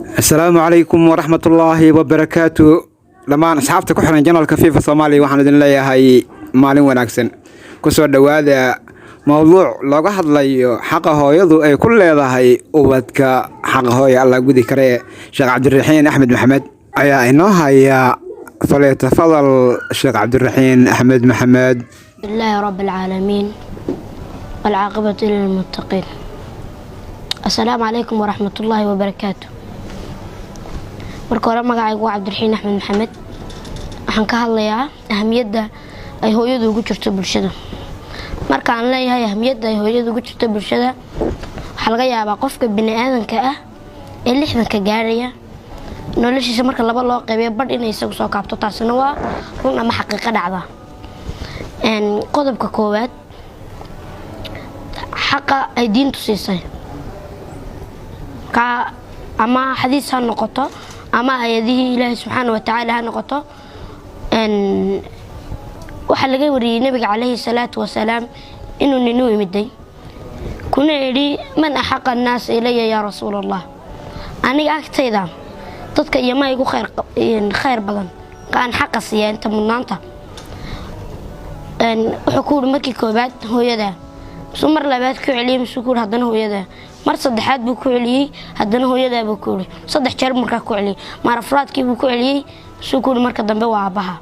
السلام عليكم ورحمة الله وبركاته. لما أصحابتك وحنا جنرال كفيف الصومالي وحنا دين لي هاي مالين وناكسن كسر هذا موضوع لو حد لي حقه يضو أي كل هذا هاي وبدك حقه يا الله جودي كريه شيخ عبد الرحيم أحمد محمد أيا إنه هيا فليتفضل الشيخ عبد الرحيم أحمد محمد. لله رب العالمين والعاقبة للمتقين. السلام عليكم ورحمة الله وبركاته. marka hore magacaygu waa Cabdiraxiin Axmed Maxamed waxaan ka hadlayaa ahamiyada ay hooyadu ugu jirto bulshada. marka aan leeyahay ahamiyada ay hooyadu ugu jirto bulshada waxa laga yaabaa qofka bini'aadanka ah ee 60 ka gaaraya noloshiisa marka laba loo qaybiyo badh inay isagu soo kaabto taasina waa run ama xaqiiqo dhacda. qodobka koowaad xaqa ay diintu siisay ka ama xadiis ha noqoto ama ayadihi Ilaahay subhanahu wa ta'ala ha noqoto waxa laga wariyay nabiga kaleey salaatu wa salaam inuu ninu imiday kuna yiri man ahqa an-nas ilayya ya rasuulallah aniga agtayda dadka iyama igu khayr badan kaan xaq siiyay inta mudnaanta wuxuu ku markii koobaad hooyada sumar labaad ku celiyay masuul hadana hooyada mar saddexaad buu ku celiyay hadana hooyada buu ku celiyay saddex jeer marka ku celiyay mar afraadkii buu ku celiyay suuqul marka dambe waa abaha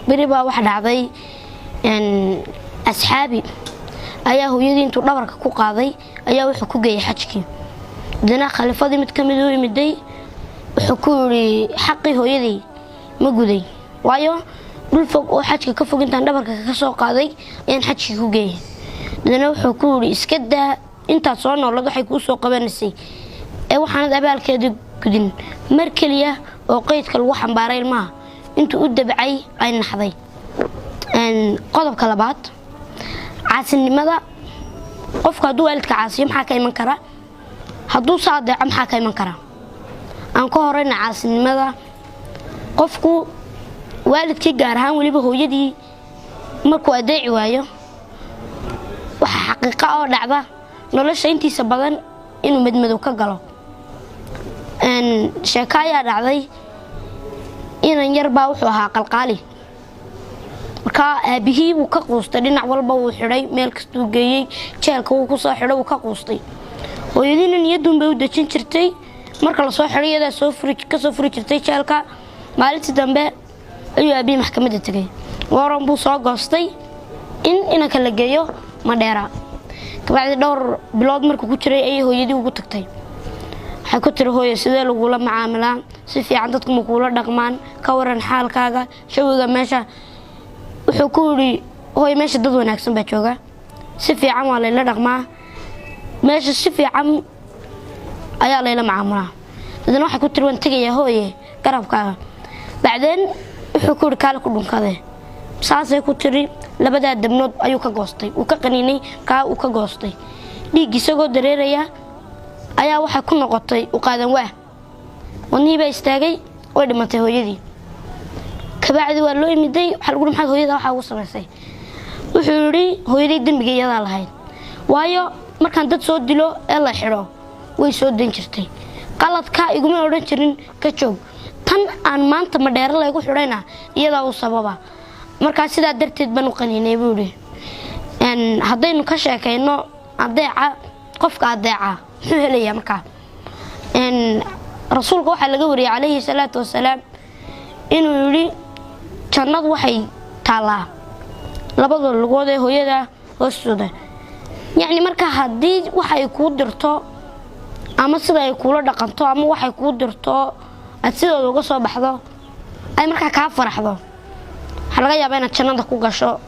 biriba wax dhacday asxaabi ayaa hooyadii intuu dhabarka ku qaaday ayaa wuxuu ku geeyay xajkii dana khalifadii mid kamid u imiday wuxuu ku yiri xaqi hooyadii ma guday waayo dul fog oo xajka ka fog intaan dhabarka ka soo qaaday ayaan xajkii ku geeyay dana wuxuu ku yiri iska daa inta soo noolad waxay ku soo qabanaysaa ee waxaan abaalkeeda gudin mar kaliya oo qeydka lagu xambaaray ilmaha intuu u dabcay ay naxday qodobka labaad caasinimada qofka hadduu waalidka caasiyo maxaa ka iman kara hadduu saadeeco maxaa ka iman kara aan ka horeyna caasinimada qofku waalidkii gaar ahaan waliba hooyadii markuu adeeci waayo waxa xaqiiqo oo dhacda nolosha intiisa badan inuu madmadow ka galo sheekaya dhacday inan yar baa wuxuu ahaa qalqaali marka aabihii uu ka quustay dhinac walba uu xiray meel kasta uu geeyay jeelka uu ku soo xiray uu ka quustay hooyadiina niyadun bay u dajin jirtay marka la soo xiriyada ka soo furi jirtay jeelka maalintii dambe ayuu aabii maxkamadda tagay waran buu soo goostay inanka la geeyo Madheera kabacdi dhowr bilood markuu ku jiray ay hooyadii ugu tagtay waxay ku tiri hooyo sidee lagu la macaamilaa si fiican dadku ma kula dhaqmaan ka waran xaalkaaga shawiga meesha wuxuu ku yiri hooyo meesha dad wanaagsan baa jooga si fiican waa la dhaqmaa meesha si fiican ayaa la macaamilaa dadna waxay ku tiri waan tagayaa hooyo garabkaaga bacdeen wuxuu ku yiri kala ku dhunkade saasay ku tiri labada dabnood ayuu ka goostay uu ka qaniinay ka uu ka goostay dhiig isagoo dareeraya ayaa waxa ku noqotay u qaadan waa waniiba istaagay oo dhimatay hooyadii kabacdi waa loo imiday waxa lagu maxay hooyada waxa uu sameysay wuxuu yiri hooyadii dambigeeyada lahayd waayo markaan dad soo dilo ee la xiro way soo dan jirtay qaladka iguma oran jirin ka joog tan aan maanta Madheera lagu xirayna iyada uu sababa marka sida darteed banu qaniinay buu yiri haddaynu ka sheekayno adeeca qofka adeeca wuxuu helayaa marka rasuulka waxa laga wariyay kaleey salaatu wa salaam inuu yiri jannadu waxay taalaa labada lugood ee hooyada hoostooda yani marka haddii waxay ku dirto ama sida ay kula dhaqanto ama waxay ku dirto aad sidoo uga soo baxdo ay marka ka faraxdo waxa laga yaabaa inaad jannada ku gasho